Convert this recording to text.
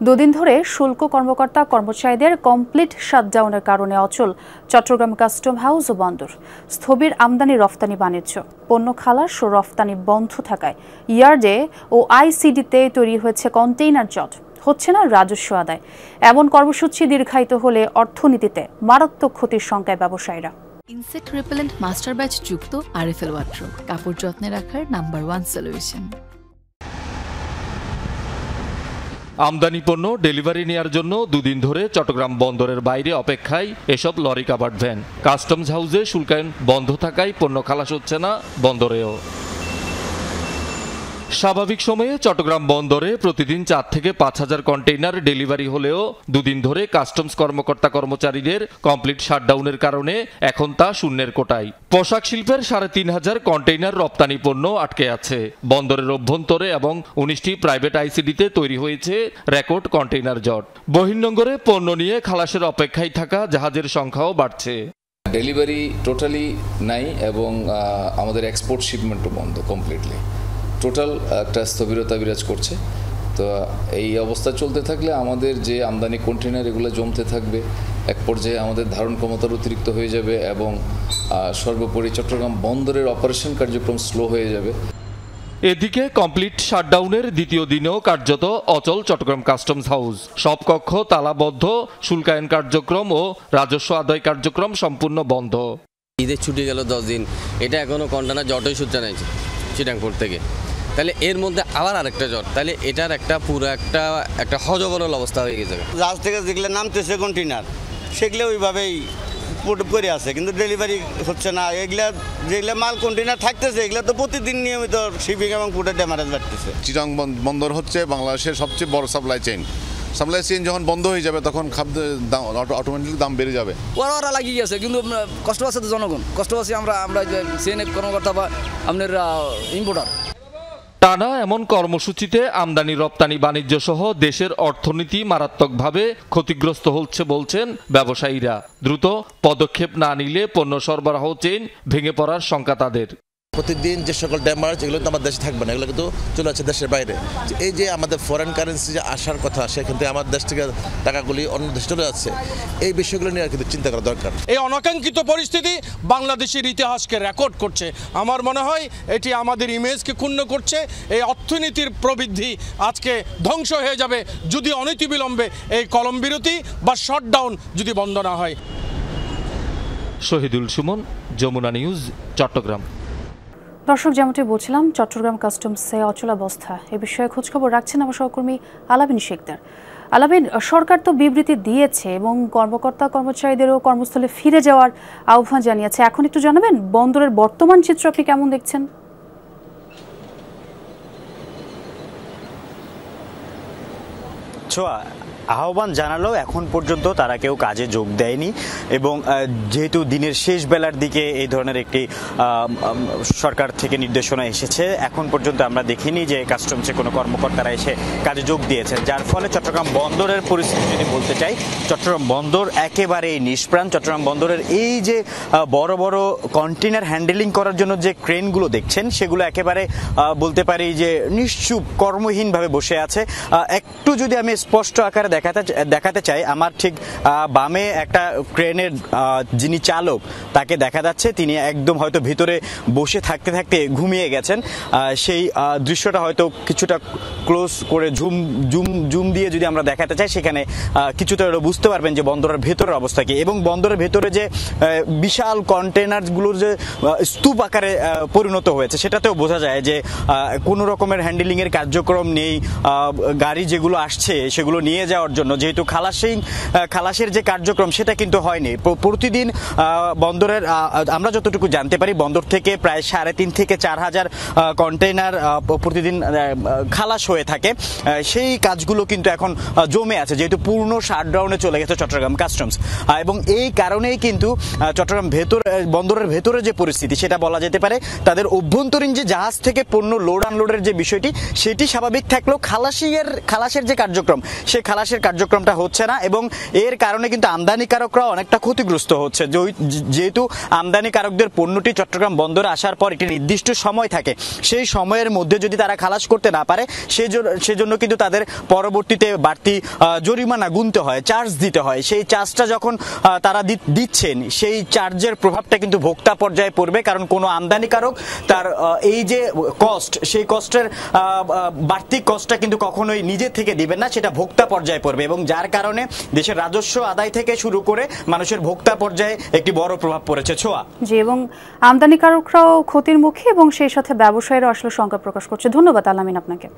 দুদিন ধরে শুল্ক কর্মকর্তা কর্মচারীদের কমপ্লিট শাটডাউনের কারণে অচল চট্টগ্রাম কাস্টম হাউস ও বন্দর। স্থবির আমদানি রফতানি বাণিজ্য, পণ্য খালাস ও রফতানি বন্ধ থাকায় ইয়ার্ডে ও আইসিডিতে তৈরি হয়েছে কন্টেইনার জট। হচ্ছে না রাজস্ব আদায়। এমন কর্মসূচি দীর্ঘায়িত হলে অর্থনীতিতে মারাত্মক ক্ষতির শঙ্কায় ব্যবসায়ীরা। ইনসেক্ট রিপেলেন্ট মাস্টার ব্যাচ যুক্ত আরএফএল ওয়াট্রো, কাপড় যত্নে রাখার নাম্বার 1 সলিউশন। আমদানি পণ্য ডেলিভারি নেওয়ার জন্য দুদিন ধরে চট্টগ্রাম বন্দরের বাইরে অপেক্ষায় এসব লরি কাভার্ড ভ্যান। কাস্টমস হাউসে শুল্কায়ন বন্ধ থাকায় পণ্য খালাস হচ্ছে না বন্দরেও। স্বাভাবিক সময়ে চট্টগ্রাম বন্দরে প্রতিদিন 4 থেকে 5,000 কন্টেইনার ডেলিভারি হলেও দুদিন ধরে কাস্টমস কর্মকর্তা কর্মচারীদের কমপ্লিট শাটডাউনের কারণে এখন তা শূন্যের কোটায়। পোশাক শিল্পের 3,500 কন্টেইনার রপ্তানি পণ্য আটকে আছে। বন্দরের অভ্যন্তরে এবং 19টি প্রাইভেট আইসিডিতে তৈরি হয়েছে রেকর্ড কন্টেইনার জট। বহির্নোঙরে পণ্য নিয়ে খালাসের অপেক্ষায় থাকা জাহাজের সংখ্যাও বাড়ছে। ডেলিভারি টোটালি নাই এবং আমাদের এক্সপোর্ট শিপমেন্টও বন্ধ কমপ্লিটলি। টোটাল একটা স্থবিরতা বিরাজ করছে। তো এই অবস্থা চলতে থাকলে আমাদের যে আমদানি কন্টেইনার এগুলো জমতে থাকবে, এক পর্যায়ে আমাদের ধারণ ক্ষমতার অতিরিক্ত হয়ে যাবে এবং সর্বোপরি চট্টগ্রাম বন্দরের অপারেশন কার্যক্রম স্লো হয়ে যাবে। এদিকে কমপ্লিট শাটডাউনের দ্বিতীয় দিনেও কার্যত অচল চট্টগ্রাম কাস্টমস হাউস। সব কক্ষ তালাবদ্ধ, শুল্কায়ন কার্যক্রম ও রাজস্ব আদায় কার্যক্রম সম্পূর্ণ বন্ধ। ঈদের ছুটি গেল 10 দিন, এটা এখনো কন্টেইনার জটই সূত্র নাইছে চিটাংপুর থেকে। তাহলে এর মধ্যে আবার আরেকটা জট, তাহলে এটার একটা পুরো একটা হজবরল অবস্থা হয়ে গেছে। জাহাজ থেকে যেগুলো নামতেছে কন্টেইনার সেগুলো ওইভাবেই করে আছে, কিন্তু ডেলিভারি হচ্ছে না। যেগুলো মাল কন্টেইনার থাকতেছে এগুলো তো প্রতিদিন নিয়মিত শিপিং এবং ফুডের ড্যামারেজ বাড়তেছে। চিটাং বন্দর হচ্ছে বাংলাদেশের সবচেয়ে বড় সাপ্লাই চেইন। সাপ্লাই চেইন যখন বন্ধ হয়ে যাবে তখন খাদ্যের দাম অটোমেটিক দাম বেড়ে যাবে। ওরা লাগিয়ে গেছে, কিন্তু কষ্ট আছে তো জনগণ, কষ্ট আছে আমরা সিএনএফ কর্মকর্তা বা আপনার ইম্পোর্টার। টানা এমন কর্মসূচিতে আমদানি রপ্তানি বাণিজ্য সহ দেশের অর্থনীতি মারাত্মকভাবে ক্ষতিগ্রস্ত হচ্ছে বলছেন ব্যবসায়ীরা। দ্রুত পদক্ষেপ না নিলে পণ্য সরবরাহ চেইন ভেঙে পড়ার শঙ্কা তাদের। প্রতিদিন যে সকল ড্যামার্জ এগুলো তো আমার দেশে থাকবে না, এগুলো কিন্তু চলে যাচ্ছে দেশের বাইরে। এই যে আমাদের ফরেন কারেন্সি যে আসার কথা, সেখান থেকে আমার দেশ থেকে টাকাগুলি অন্য দেশে চলে যাচ্ছে, এই বিষয়গুলো নিয়ে কিন্তু চিন্তা করা দরকার। এই অনাকাঙ্ক্ষিত পরিস্থিতি বাংলাদেশের ইতিহাসকে রেকর্ড করছে। আমার মনে হয় এটি আমাদের ইমেজকে ক্ষুণ্ণ করছে। এই অর্থনীতির প্রবৃদ্ধি আজকে ধ্বংস হয়ে যাবে যদি অনতিবিলম্বে এই কলম বিরতি বা শটডাউন যদি বন্ধ না হয়। শহীদুল সুমন, যমুনা নিউজ, চট্টগ্রাম। দর্শক, যেমনটি বলছিলাম, চট্টগ্রাম কাস্টমসে অচলাবস্থা এ বিষয়ে খোঁজখবর রাখছেন আমার সহকর্মী আলামিন শেখদার। আলামিন, সরকার তো বিবৃতি দিয়েছে এবং কর্মকর্তা কর্মচারীদেরও কর্মস্থলে ফিরে যাওয়ার আহ্বান জানিয়েছে। এখন একটু জানাবেন বন্দরের বর্তমান চিত্র আপনি কেমন দেখছেন? আহ্বান জানালেও এখন পর্যন্ত তারা কেউ কাজে যোগ দেয়নি এবং যেহেতু দিনের শেষ বেলার দিকে এই ধরনের একটি সরকার থেকে নির্দেশনা এসেছে, এখন পর্যন্ত আমরা দেখিনি যে কাস্টমসে কোনো কর্মকর্তারা এসে কাজে যোগ দিয়েছেন। যার ফলে চট্টগ্রাম বন্দরের পরিস্থিতি যদি বলতে চাই, চট্টগ্রাম বন্দর একেবারেই নিষ্প্রাণ। চট্টগ্রাম বন্দরের এই যে বড় বড় কন্টেইনার হ্যান্ডেলিং করার জন্য যে ক্রেনগুলো দেখছেন, সেগুলো একেবারে বলতে পারি যে নিশ্চুপ কর্মহীনভাবে বসে আছে। একটু যদি আমি স্পষ্ট আকারে দেখাতে চাই, আমার ঠিক বামে একটা ক্রেনের যিনি চালক তাকে দেখা যাচ্ছে, তিনি একদম হয়তো ভিতরে বসে থাকতে থাকতে ঘুমিয়ে গেছেন। সেই দৃশ্যটা হয়তো কিছুটা ক্লোজ করে জুম দিয়ে যদি আমরা দেখাতে চাই, সেখানে কিছুটা বুঝতে পারবেন যে বন্দরের ভেতরের অবস্থা কি। এবং বন্দরের ভেতরে যে বিশাল কন্টেইনারগুলোর যে স্তূপ আকারে পরিণত হয়েছে, সেটাতেও বোঝা যায় যে কোনো রকমের হ্যান্ডেলিং এর কার্যক্রম নেই। গাড়ি যেগুলো আসছে সেগুলো নিয়ে যাওয়ার জন্য, যেহেতু খালাসের যে কার্যক্রম সেটা কিন্তু হয়নি। প্রতিদিন বন্দরের আমরা যতটুকু জানতে পারি, বন্দর থেকে প্রায় 3.5 থেকে 4,000 কন্টেইনার প্রতিদিন খালাস হয়ে থাকে। সেই কাজগুলো কিন্তু এখন জমে আছে, যেহেতু পূর্ণ শাটডাউনে চলে গেছে চট্টগ্রাম কাস্টমস। এবং এই কারণেই কিন্তু চট্টগ্রাম বন্দরের ভেতরে যে পরিস্থিতি, সেটা বলা যেতে পারে তাদের অভ্যন্তরীণ যে জাহাজ থেকে পণ্য লোড আনলোডের যে বিষয়টি, সেটি স্বাভাবিক থাকলেও খালাসের যে কার্যক্রম, সেই খালাসের খালাসের কার্যক্রমটা হচ্ছে না এবং এর কারণে কিন্তু আমদানিকারকরা অনেকটা ক্ষতিগ্রস্ত হচ্ছে। যেহেতু আমদানিকারকদের পণ্যটি চট্টগ্রাম বন্দরে আসার পর একটি নির্দিষ্ট সময় থাকে, সেই সময়ের মধ্যে যদি তারা খালাস করতে না পারে সেজন্য কিন্তু তাদের পরবর্তীতে বাড়তি জরিমানা গুনতে হয়, চার্জ দিতে হয়। সেই চার্জটা যখন তারা দিচ্ছেন সেই চার্জের প্রভাবটা কিন্তু ভোক্তা পর্যায়ে পড়বে, কারণ কোনো আমদানিকারক তার এই যে কস্ট, সেই কস্টের বাড়তি কস্টটা কিন্তু কখনোই নিজে থেকে দিবেন না, সেটা ভোক্তা পর্যায়ে পড়বে এবং যার কারণে দেশের রাজস্ব আদায় থেকে শুরু করে মানুষের ভোক্তা পর্যায়ে একটি বড় প্রভাব পড়েছে। ছোঁয়া জি, এবং আমদানিকারকরাও ক্ষতির মুখে এবং সেই সাথে ব্যবসায়ীরা আসলে শঙ্কা প্রকাশ করছে। ধন্যবাদ আলামিন আপনাকে।